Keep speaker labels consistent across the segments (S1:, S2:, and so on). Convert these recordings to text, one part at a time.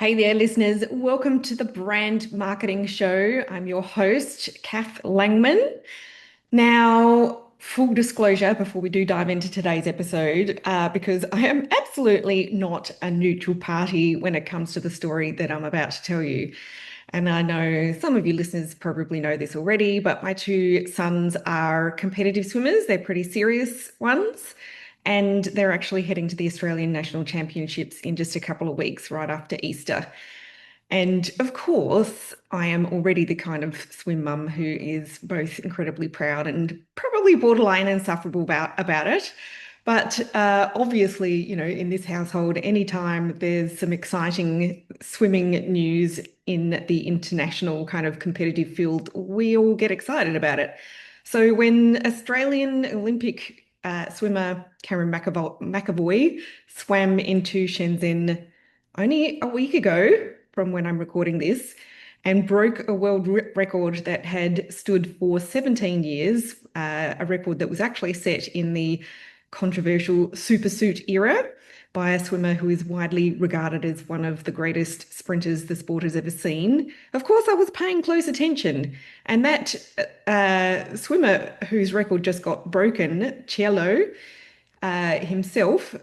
S1: Hey there, listeners. Welcome to the Brand Marketing Show. I'm your host, Kath Langman. Now, full disclosure before we do dive into today's episode, because I am absolutely not a neutral party when it comes to the story that I'm about to tell you. And I know some of you listeners probably know this already, but my two sons are competitive swimmers. They're pretty serious ones. And they're actually heading to the Australian National Championships in just a couple of weeks, right after Easter. And of course, I am already the kind of swim mum who is both incredibly proud and probably borderline insufferable about it. But obviously, in this household, anytime there's some exciting swimming news in the international kind of competitive field, we all get excited about it. So when Australian Olympic swimmer Cameron McAvoy swam into Shenzhen only a week ago from when I'm recording this and broke a world record that had stood for 17 years, a record that was actually set in the controversial supersuit era by a swimmer who is widely regarded as one of the greatest sprinters the sport has ever seen. Of course, I was paying close attention, and that swimmer whose record just got broken, Cielo, himself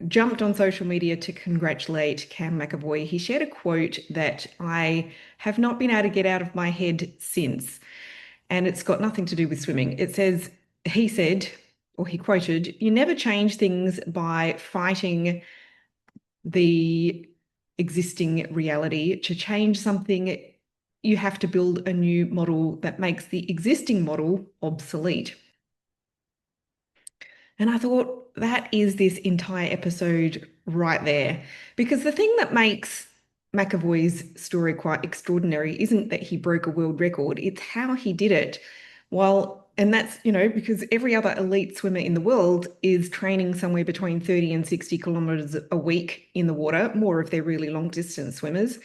S1: jumped on social media to congratulate Cam McAvoy. He shared a quote that I have not been able to get out of my head since, and it's got nothing to do with swimming. It says, he said, or he quoted, "You never change things by fighting the existing reality. To change something, you have to build a new model that makes the existing model obsolete." And I thought that is this entire episode right there. Because the thing that makes McAvoy's story quite extraordinary isn't that he broke a world record, it's how he did it. And that's, because every other elite swimmer in the world is training somewhere between 30 and 60 kilometers a week in the water, more if they're really long distance swimmers.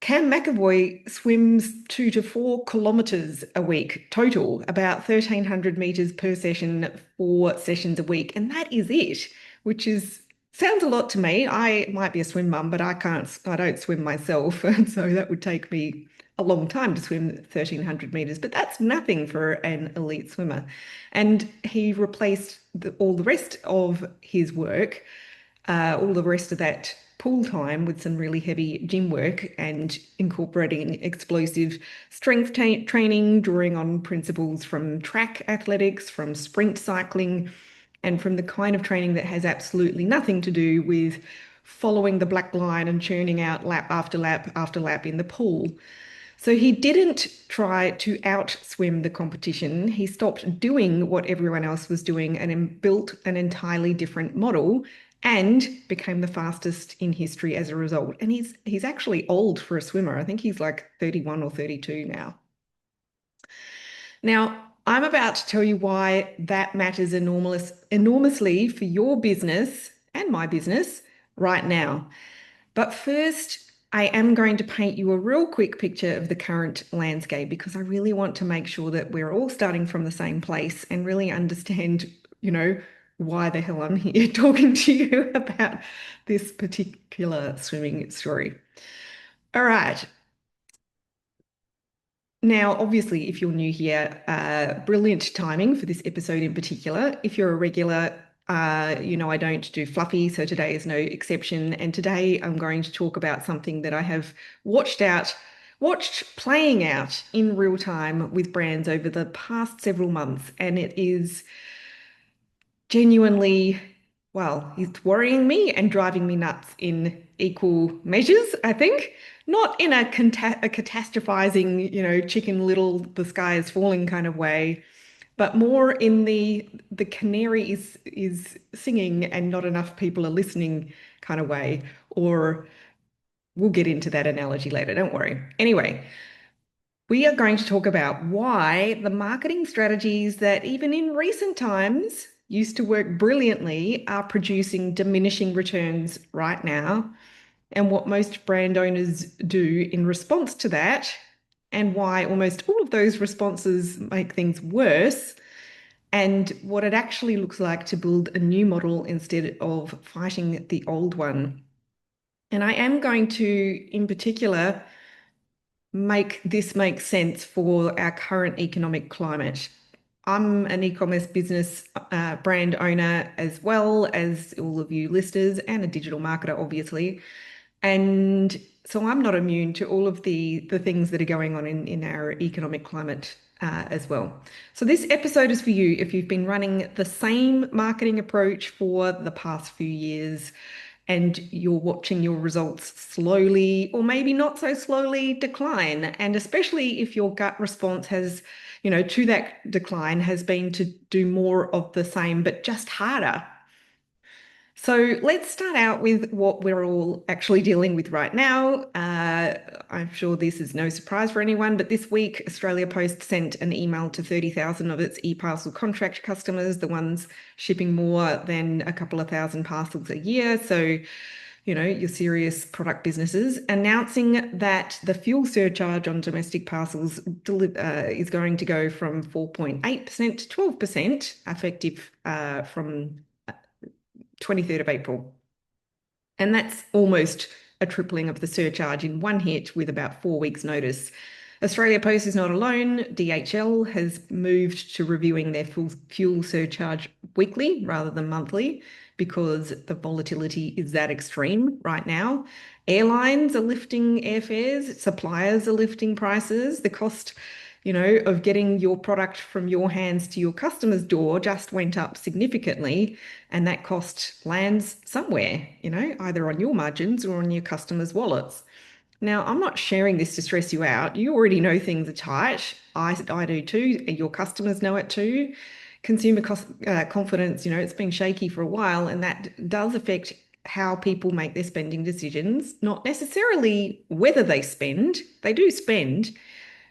S1: Cam McAvoy swims 2 to 4 kilometers a week total, about 1,300 meters per session, 4 sessions a week. And that is it, which is sounds a lot to me. I might be a swim mum, but I don't swim myself. And so that would take me a long time to swim 1,300 meters, but that's nothing for an elite swimmer. And he replaced all the rest of his work, all the rest of that pool time with some really heavy gym work and incorporating explosive strength training, drawing on principles from track athletics, from sprint cycling, and from the kind of training that has absolutely nothing to do with following the black line and churning out lap after lap after lap in the pool. So he didn't try to outswim the competition. He stopped doing what everyone else was doing and then built an entirely different model and became the fastest in history as a result. And he's actually old for a swimmer. I think he's like 31 or 32 now. Now, I'm about to tell you why that matters enormously for your business and my business right now. But first, I am going to paint you a real quick picture of the current landscape because I really want to make sure that we're all starting from the same place and really understand, why the hell I'm here talking to you about this particular swimming story. All right. Now, obviously, if you're new here, brilliant timing for this episode in particular. If you're a regular, I don't do fluffy, so today is no exception. And today I'm going to talk about something that I have watched playing out in real time with brands over the past several months. And it is genuinely, well, it's worrying me and driving me nuts in equal measures, I think. Not in a catastrophizing, chicken little, the sky is falling kind of way, but more in the canary is singing and not enough people are listening kind of way. Or we'll get into that analogy later, don't worry. Anyway, we are going to talk about why the marketing strategies that even in recent times used to work brilliantly are producing diminishing returns right now, and what most brand owners do in response to that, and why almost all of those responses make things worse, and what it actually looks like to build a new model instead of fighting the old one. And I am going to, in particular, make this make sense for our current economic climate. I'm an e-commerce business brand owner as well as all of you listeners and a digital marketer, obviously. And so I'm not immune to all of the things that are going on in our economic climate as well. So this episode is for you if you've been running the same marketing approach for the past few years and you're watching your results slowly or maybe not so slowly decline. And especially if your gut response has, to that decline has been to do more of the same, but just harder. So let's start out with what we're all actually dealing with right now. I'm sure this is no surprise for anyone, but this week, Australia Post sent an email to 30,000 of its e-parcel contract customers, the ones shipping more than a couple of thousand parcels a year. So, your serious product businesses, announcing that the fuel surcharge on domestic parcels is going to go from 4.8% to 12%, effective from 23rd of April. And that's almost a tripling of the surcharge in one hit with about 4 weeks' notice. Australia Post is not alone. DHL has moved to reviewing their fuel surcharge weekly rather than monthly because the volatility is that extreme right now. Airlines are lifting airfares, suppliers are lifting prices. The cost, of getting your product from your hands to your customer's door just went up significantly, and that cost lands somewhere, either on your margins or on your customers' wallets. Now, I'm not sharing this to stress you out. You already know things are tight. I do too. Your customers know it too. Consumer confidence, it's been shaky for a while, and that does affect how people make their spending decisions, not necessarily whether they spend, they do spend,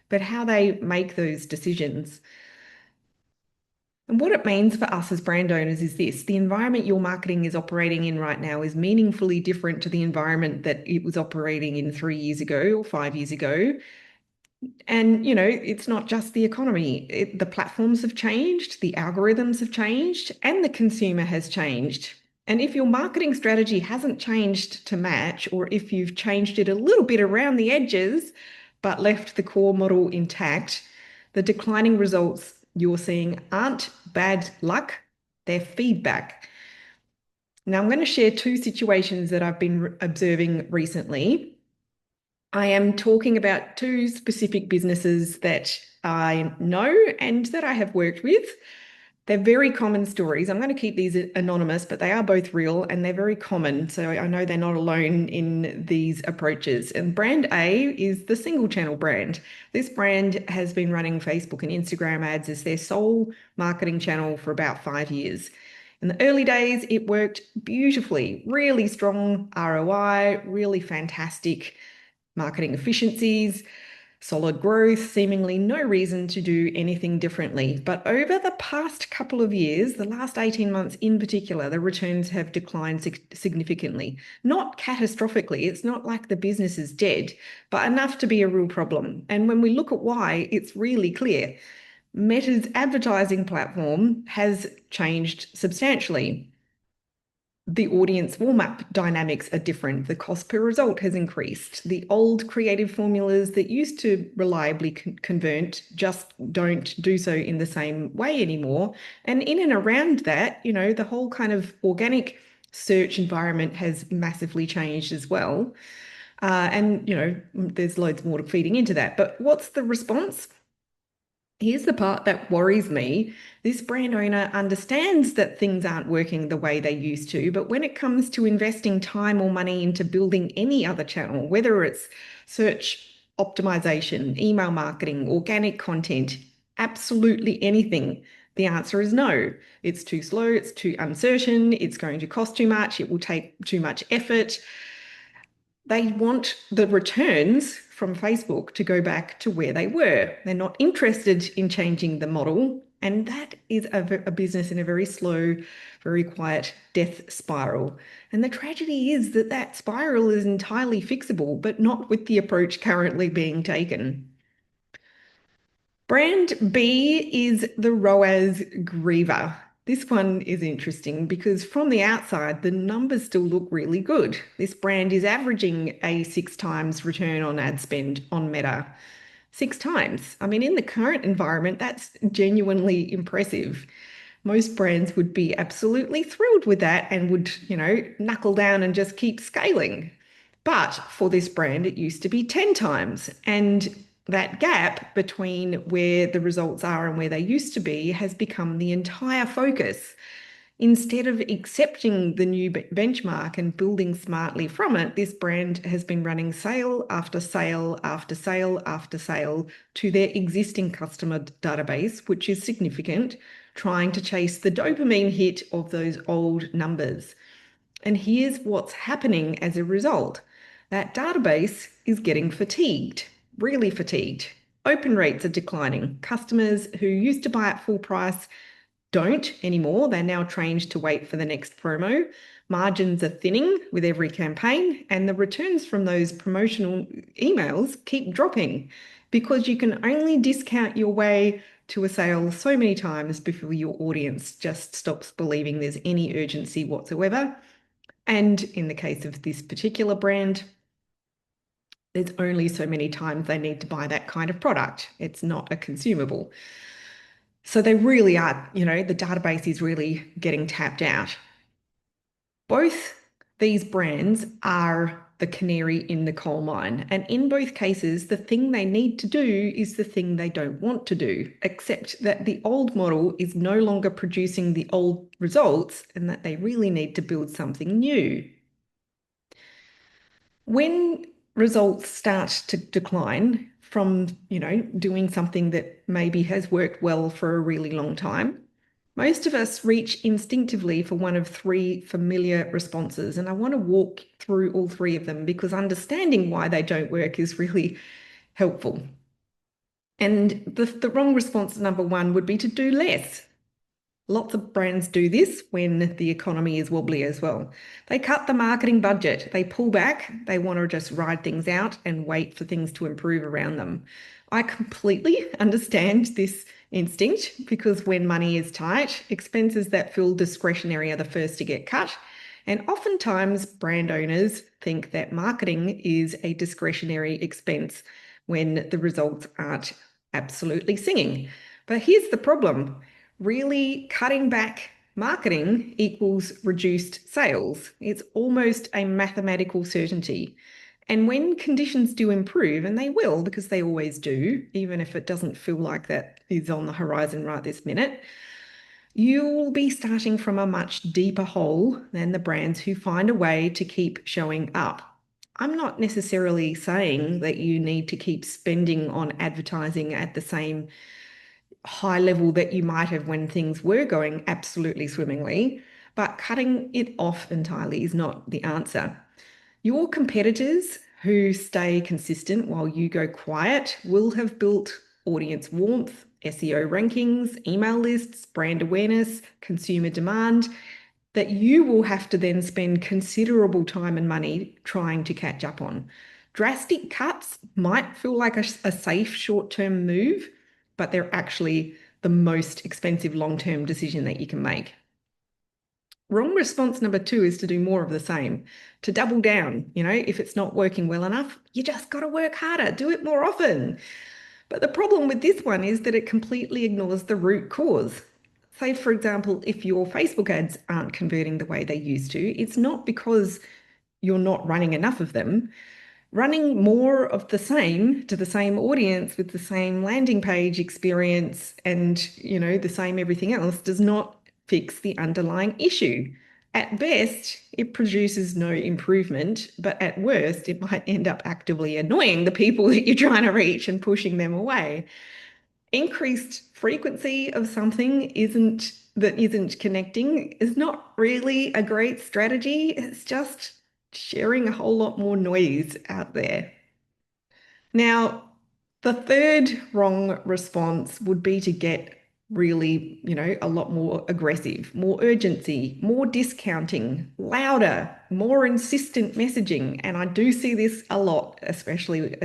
S1: but how they make those decisions. And what it means for us as brand owners is this: the environment your marketing is operating in right now is meaningfully different to the environment that it was operating in 3 years ago or 5 years ago. And, it's not just the economy. The platforms have changed, the algorithms have changed, and the consumer has changed. And if your marketing strategy hasn't changed to match, or if you've changed it a little bit around the edges, but left the core model intact, the declining results you're seeing aren't bad luck, they're feedback. Now, I'm going to share two situations that I've been observing recently. I am talking about two specific businesses that I know and that I have worked with. They're very common stories. I'm going to keep these anonymous, but they are both real and they're very common. So I know they're not alone in these approaches. And brand A is the single channel brand. This brand has been running Facebook and Instagram ads as their sole marketing channel for about 5 years. In the early days, it worked beautifully, really strong ROI, really fantastic marketing efficiencies, solid growth, seemingly no reason to do anything differently. But over the past couple of years, the last 18 months in particular, the returns have declined significantly. Not catastrophically, it's not like the business is dead, but enough to be a real problem. And when we look at why, it's really clear. Meta's advertising platform has changed substantially. The audience warm-up dynamics are different. The cost per result has increased. The old creative formulas that used to reliably convert just don't do so in the same way anymore. And in and around that, the whole kind of organic search environment has massively changed as well. And, there's loads more feeding into that. But what's the response? Here's the part that worries me. This brand owner understands that things aren't working the way they used to, but when it comes to investing time or money into building any other channel, whether it's search optimization, email marketing, organic content, absolutely anything, the answer is no. It's too slow, it's too uncertain, it's going to cost too much, it will take too much effort. They want the returns from Facebook to go back to where they were. They're not interested in changing the model. And that is a business in a very slow, very quiet death spiral. And the tragedy is that that spiral is entirely fixable, but not with the approach currently being taken. Brand B is the ROAS griever. This one is interesting because from the outside, the numbers still look really good. This brand is averaging a 6 times return on ad spend on Meta. 6 times. I mean, in the current environment, that's genuinely impressive. Most brands would be absolutely thrilled with that and would, knuckle down and just keep scaling. But for this brand, it used to be 10 times. And that gap between where the results are and where they used to be has become the entire focus. Instead of accepting the new benchmark and building smartly from it, this brand has been running sale after sale after sale after sale to their existing customer database, which is significant, trying to chase the dopamine hit of those old numbers. And here's what's happening as a result. That database is getting fatigued, really fatigued. Open rates are declining. Customers who used to buy at full price don't anymore. They're now trained to wait for the next promo. Margins are thinning with every campaign, and the returns from those promotional emails keep dropping because you can only discount your way to a sale so many times before your audience just stops believing there's any urgency whatsoever. And in the case of this particular brand, there's only so many times they need to buy that kind of product. It's not a consumable. So they really are, the database is really getting tapped out. Both these brands are the canary in the coal mine. And in both cases, the thing they need to do is the thing they don't want to do, except that the old model is no longer producing the old results and that they really need to build something new. When results start to decline from, doing something that maybe has worked well for a really long time, most of us reach instinctively for one of three familiar responses. And I want to walk through all three of them because understanding why they don't work is really helpful. And the wrong response, number one, would be to do less. Lots of brands do this when the economy is wobbly as well. They cut the marketing budget, they pull back, they want to just ride things out and wait for things to improve around them. I completely understand this instinct because when money is tight, expenses that feel discretionary are the first to get cut. And oftentimes, brand owners think that marketing is a discretionary expense when the results aren't absolutely singing. But here's the problem. Really cutting back marketing equals reduced sales. It's almost a mathematical certainty. And when conditions do improve, and they will because they always do, even if it doesn't feel like that is on the horizon right this minute, you'll be starting from a much deeper hole than the brands who find a way to keep showing up. I'm not necessarily saying that you need to keep spending on advertising at the same high level that you might have when things were going absolutely swimmingly, but cutting it off entirely is not the answer. Your competitors who stay consistent while you go quiet will have built audience warmth, SEO rankings, email lists, brand awareness, consumer demand that you will have to then spend considerable time and money trying to catch up on. Drastic cuts might feel like a safe short-term move, but they're actually the most expensive long-term decision that you can make. Wrong response number two is to do more of the same, to double down. If it's not working well enough, you just got to work harder, do it more often. But the problem with this one is that it completely ignores the root cause. Say, for example, if your Facebook ads aren't converting the way they used to, it's not because you're not running enough of them. Running more of the same to the same audience with the same landing page experience and, the same everything else does not fix the underlying issue. At best, it produces no improvement, but at worst, it might end up actively annoying the people that you're trying to reach and pushing them away. Increased frequency of something that isn't connecting is not really a great strategy. It's just sharing a whole lot more noise out there. Now, the third wrong response would be to get really, a lot more aggressive, more urgency, more discounting, louder, more insistent messaging. And I do see this a lot, especially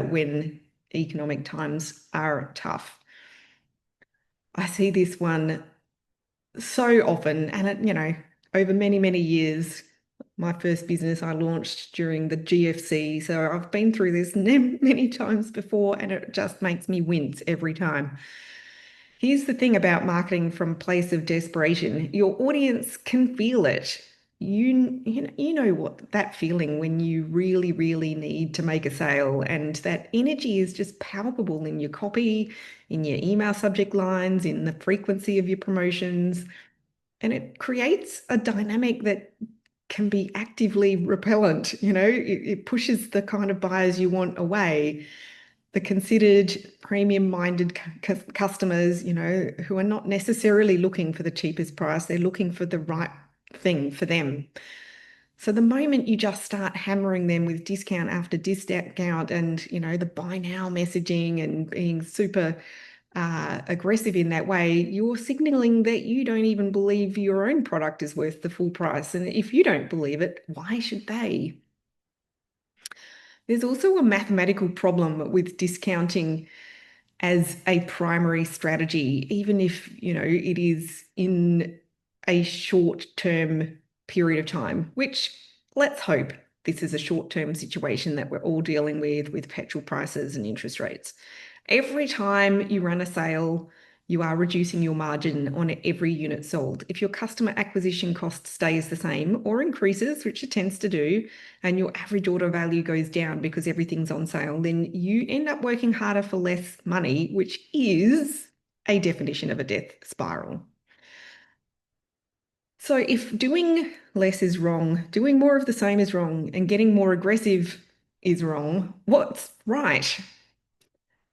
S1: when economic times are tough. I see this one so often, and over many, many years. My first business I launched during the GFC, so I've been through this many times before, and it just makes me wince every time. Here's the thing about marketing from a place of desperation. Your audience can feel it. You know what that feeling when you really, really need to make a sale, and that energy is just palpable in your copy, in your email subject lines, in the frequency of your promotions, and it creates a dynamic that can be actively repellent. It pushes the kind of buyers you want away, the considered premium-minded customers, who are not necessarily looking for the cheapest price. They're looking for the right thing for them. So the moment you just start hammering them with discount after discount and, the buy now messaging and being super aggressive in that way, you're signaling that you don't even believe your own product is worth the full price. And if you don't believe it, why should they? There's also a mathematical problem with discounting as a primary strategy, even if, it is in a short-term period of time, which let's hope this is a short-term situation that we're all dealing with petrol prices and interest rates. Every time you run a sale, you are reducing your margin on every unit sold. If your customer acquisition cost stays the same or increases, which it tends to do, and your average order value goes down because everything's on sale, then you end up working harder for less money, which is a definition of a death spiral. So if doing less is wrong, doing more of the same is wrong, and getting more aggressive is wrong, what's right?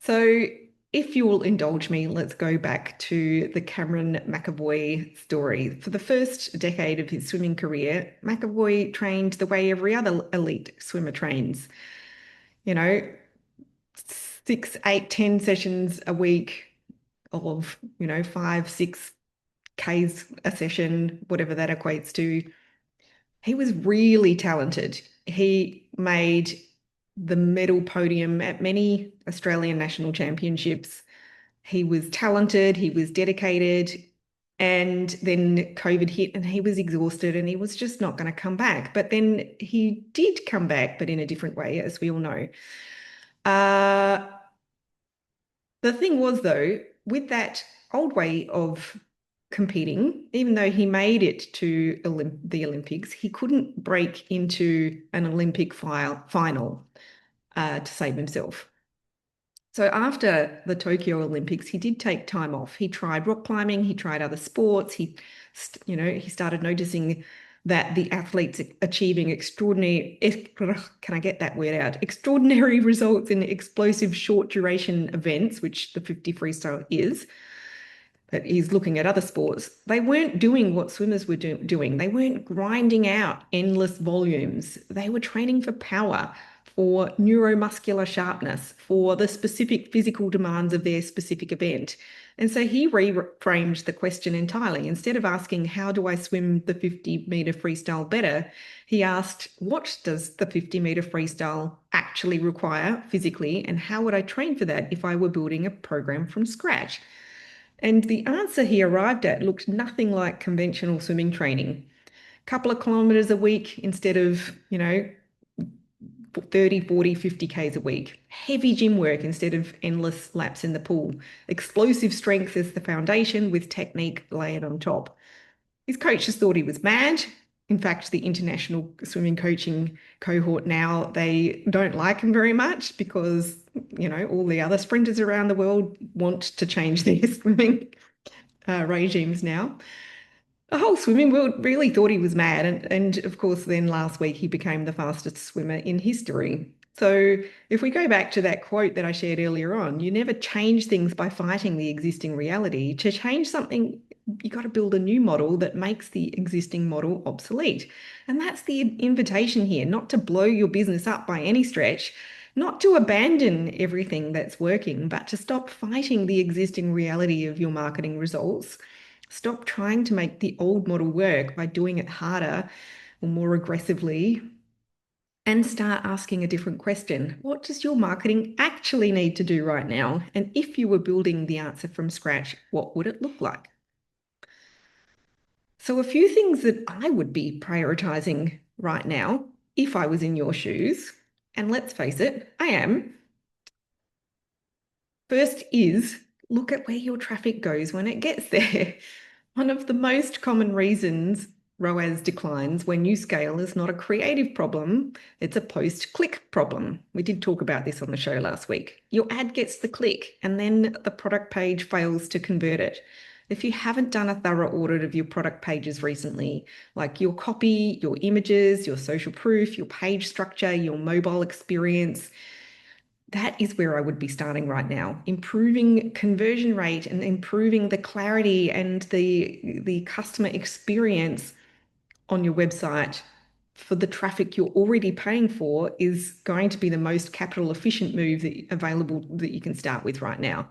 S1: So if you will indulge me, let's go back to the Cameron McAvoy story. For the first decade of his swimming career, McAvoy trained the way every other elite swimmer trains. You know, 6, 8, 10 sessions a week of, 5, 6 Ks a session, whatever that equates to. He was really talented. He made the medal podium at many Australian national championships. He was talented, he was dedicated, and then COVID hit and he was exhausted and he was just not going to come back. But then he did come back, but in a different way, as we all know. The thing was, though, with that old way of competing, even though he made it to the Olympics, he couldn't break into an Olympic final to save himself. So after the Tokyo Olympics, he did take time off. He tried rock climbing, he tried other sports. He started noticing that the athletes achieving extraordinary, can I get that word out? Extraordinary results in explosive short duration events, which the 50 freestyle is. But he's looking at other sports. They weren't doing what swimmers were doing. They weren't grinding out endless volumes. They were training for power, for neuromuscular sharpness, for the specific physical demands of their specific event. And so he reframed the question entirely. Instead of asking, how do I swim the 50-meter freestyle better? He asked, what does the 50-meter freestyle actually require physically? And how would I train for that if I were building a program from scratch? And the answer he arrived at looked nothing like conventional swimming training. A couple of kilometers a week instead of, 30, 40, 50 Ks a week. Heavy gym work instead of endless laps in the pool. Explosive strength as the foundation with technique layered on top. His coaches thought he was mad. In fact, the international swimming coaching cohort now, they don't like him very much because, all the other sprinters around the world want to change their swimming regimes now. The whole swimming world really thought he was mad. And of course, then last week he became the fastest swimmer in history. So if we go back to that quote that I shared earlier on, you never change things by fighting the existing reality. To change something, you got to build a new model that makes the existing model obsolete. And that's the invitation here, not to blow your business up by any stretch, not to abandon everything that's working, but to stop fighting the existing reality of your marketing results. Stop trying to make the old model work by doing it harder or more aggressively, and start asking a different question. What does your marketing actually need to do right now? And if you were building the answer from scratch, what would it look like? So, a few things that I would be prioritizing right now if I was in your shoes, and let's face it, I am. First is look at where your traffic goes when it gets there. One of the most common reasons ROAS declines when you scale is not a creative problem, it's a post-click problem. We did talk about this on the show last week. Your ad gets the click and then the product page fails to convert it. If you haven't done a thorough audit of your product pages recently, like your copy, your images, your social proof, your page structure, your mobile experience, that is where I would be starting right now. Improving conversion rate and improving the clarity and the customer experience on your website for the traffic you're already paying for is going to be the most capital efficient move available that you can start with right now.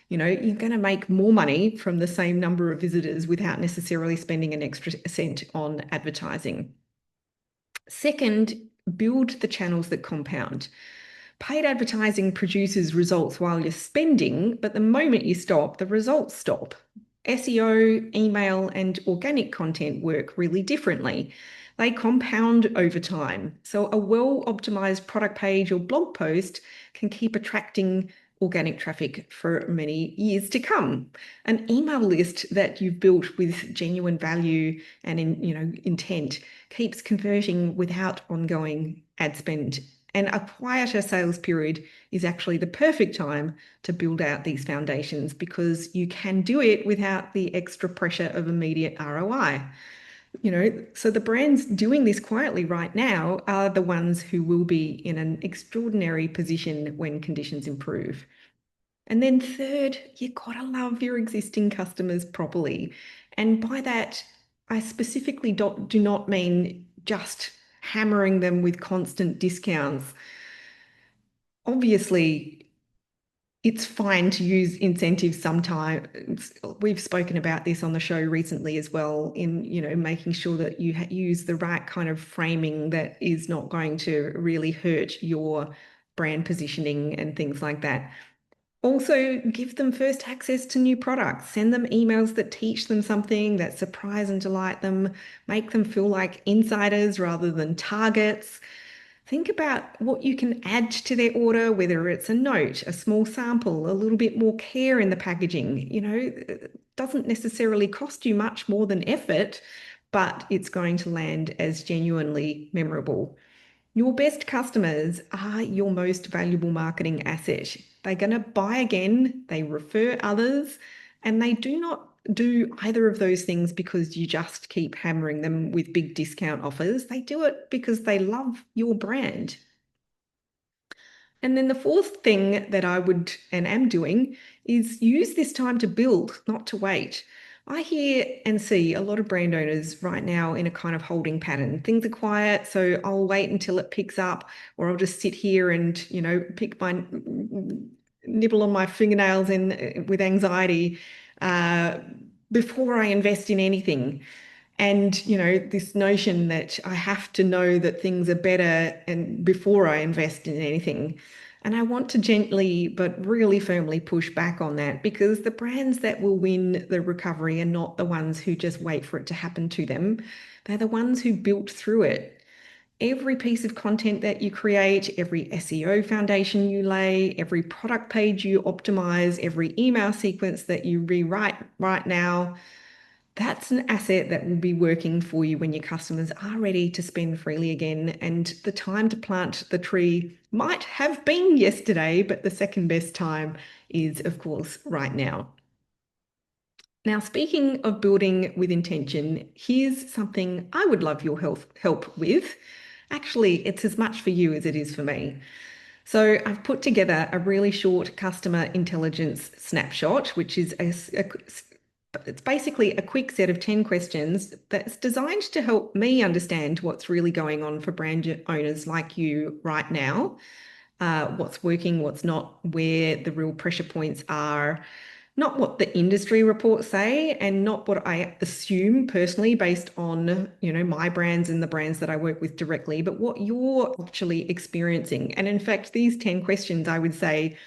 S1: You know, you're going to make more money from the same number of visitors without necessarily spending an extra cent on advertising. Second, build the channels that compound. Paid advertising produces results while you're spending, but the moment you stop, the results stop. SEO, email, and organic content work really differently. They compound over time. So a well-optimized product page or blog post can keep attracting organic traffic for many years to come. An email list that you've built with genuine value and intent keeps converting without ongoing ad spend. And a quieter sales period is actually the perfect time to build out these foundations because you can do it without the extra pressure of immediate ROI. So the brands doing this quietly right now are the ones who will be in an extraordinary position when conditions improve. And then third, you gotta love your existing customers properly. And by that, I specifically do not mean just hammering them with constant discounts. Obviously, it's fine to use incentives sometimes. We've spoken about this on the show recently as well, in making sure that you use the right kind of framing that is not going to really hurt your brand positioning and things like that. Also, give them first access to new products. Send them emails that teach them something, that surprise and delight them, make them feel like insiders rather than targets. Think about what you can add to their order, whether it's a note, a small sample, a little bit more care in the packaging. It doesn't necessarily cost you much more than effort, but it's going to land as genuinely memorable. Your best customers are your most valuable marketing asset. They're going to buy again, they refer others, and they do not do either of those things because you just keep hammering them with big discount offers. They do it because they love your brand. And then the fourth thing that I would and am doing is use this time to build, not to wait. I hear and see a lot of brand owners right now in a kind of holding pattern. Things are quiet, so I'll wait until it picks up, or I'll just sit here and, pick my nibble on my fingernails in with anxiety uh, before I invest in anything. And, this notion that I have to know that things are better and before I invest in anything. And I want to gently but really firmly push back on that because the brands that will win the recovery are not the ones who just wait for it to happen to them. They're the ones who built through it. Every piece of content that you create, every SEO foundation you lay, every product page you optimize, every email sequence that you rewrite right now, that's an asset that will be working for you when your customers are ready to spend freely again. And the time to plant the tree might have been yesterday, but the second best time is, of course, right now. Now, speaking of building with intention, here's something I would love your help with. Actually, it's as much for you as it is for me. So I've put together a really short customer intelligence snapshot, which is it's basically a quick set of 10 questions that's designed to help me understand what's really going on for brand owners like you right now, what's working, what's not, where the real pressure points are, not what the industry reports say, and not what I assume personally based on, my brands and the brands that I work with directly, but what you're actually experiencing. And in fact, these 10 questions, I would say,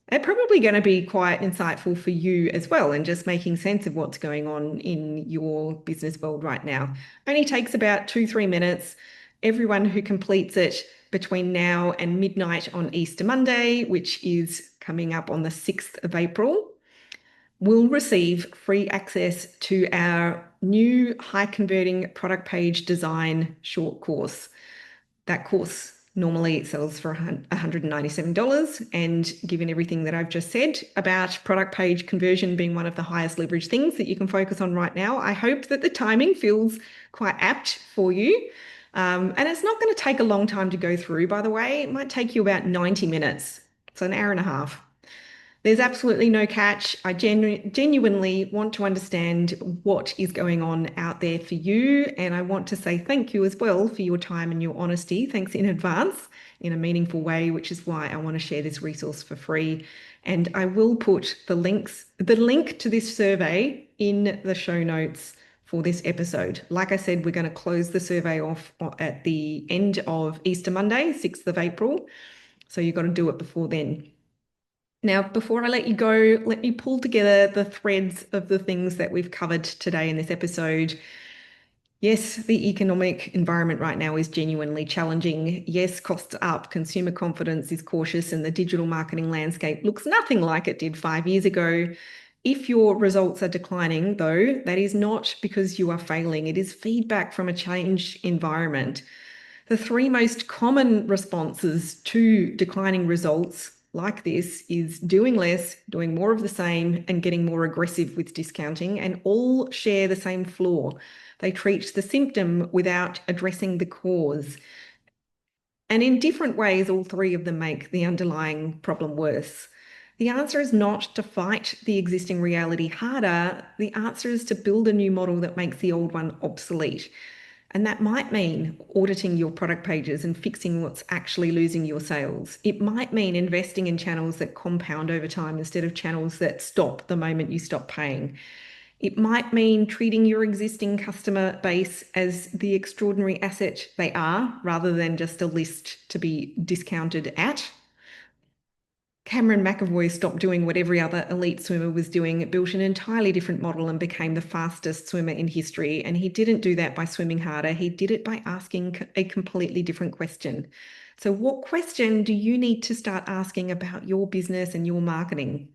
S1: They're probably going to be quite insightful for you as well, and just making sense of what's going on in your business world right now. Only takes about 2, 3 minutes. Everyone who completes it between now and midnight on Easter Monday, which is coming up on the 6th of April, will receive free access to our new high converting product page design short course. That course normally sells for $197. And given everything that I've just said about product page conversion being one of the highest leverage things that you can focus on right now, I hope that the timing feels quite apt for you. And it's not going to take a long time to go through, by the way. It might take you about 90 minutes. So an hour and a half. There's absolutely no catch. I genuinely want to understand what is going on out there for you. And I want to say thank you as well for your time and your honesty. Thanks in advance in a meaningful way, which is why I want to share this resource for free. And I will put the link to this survey in the show notes for this episode. Like I said, we're going to close the survey off at the end of Easter Monday, 6th of April. So you've got to do it before then. Now, before I let you go, let me pull together the threads of the things that we've covered today in this episode. Yes, the economic environment right now is genuinely challenging. Yes, costs are up, consumer confidence is cautious, and the digital marketing landscape looks nothing like it did 5 years ago. If your results are declining, though, that is not because you are failing. It is feedback from a changed environment. The three most common responses to declining results like this is doing less, doing more of the same, and getting more aggressive with discounting, and all share the same flaw. They treat the symptom without addressing the cause. And in different ways, all three of them make the underlying problem worse. The answer is not to fight the existing reality harder. The answer is to build a new model that makes the old one obsolete. And that might mean auditing your product pages and fixing what's actually losing your sales. It might mean investing in channels that compound over time instead of channels that stop the moment you stop paying. It might mean treating your existing customer base as the extraordinary asset they are, rather than just a list to be discounted at. Cameron McAvoy stopped doing what every other elite swimmer was doing, built an entirely different model and became the fastest swimmer in history. And he didn't do that by swimming harder. He did it by asking a completely different question. So what question do you need to start asking about your business and your marketing?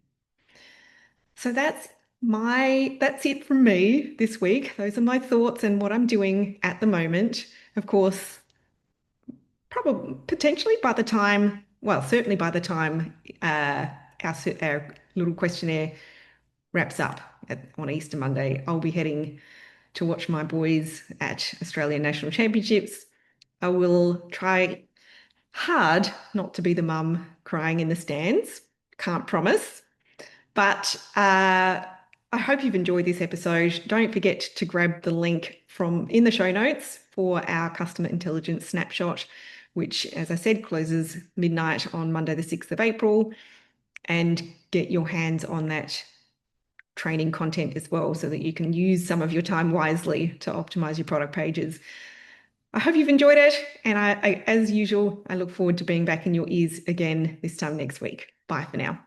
S1: So that's it from me this week. Those are my thoughts and what I'm doing at the moment. Of course, probably potentially by the time, well, certainly by the time our little questionnaire wraps up on Easter Monday, I'll be heading to watch my boys at Australian National Championships. I will try hard not to be the mum crying in the stands. Can't promise. But I hope you've enjoyed this episode. Don't forget to grab the link from in the show notes for our customer intelligence snapshot, which, as I said, closes midnight on Monday, the 6th of April, and get your hands on that training content as well so that you can use some of your time wisely to optimize your product pages. I hope you've enjoyed it. And as usual, I look forward to being back in your ears again this time next week. Bye for now.